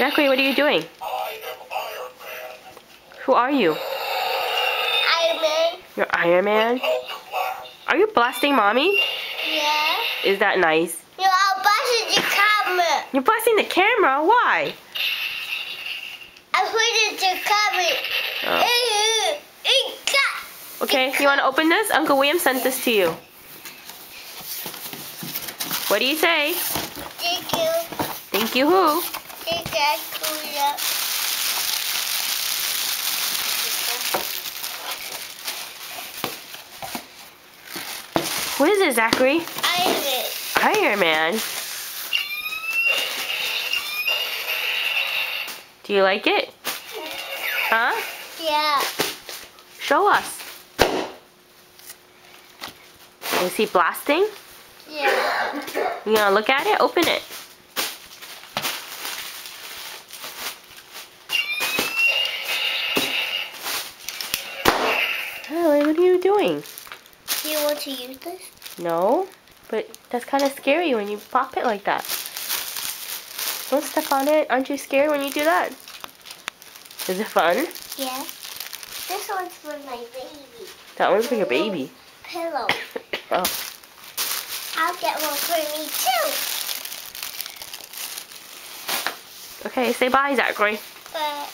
Zachary, what are you doing? Who are you? Iron Man. You're Iron Man? Are you blasting Mommy? Yeah. Is that nice? No, I'm blasting the camera. You're blasting the camera? Why? I put it to camera. Oh. Okay, you want to open this? Uncle William sent this to you. What do you say? Thank you. Thank you who? Thank you. What is it, Zachary? Iron Man. Iron Man. Do you like it? Huh? Yeah. Show us. Is he blasting? Yeah. You gonna look at it? Open it. Tyler, what are you doing? Do you want to use this? No, but that's kind of scary when you pop it like that. Don't step on it. Aren't you scared when you do that? Is it fun? Yeah. This one's for my baby. That one's for your baby. Pillow. Oh. I'll get one for me too. Okay, say bye, Zachary. But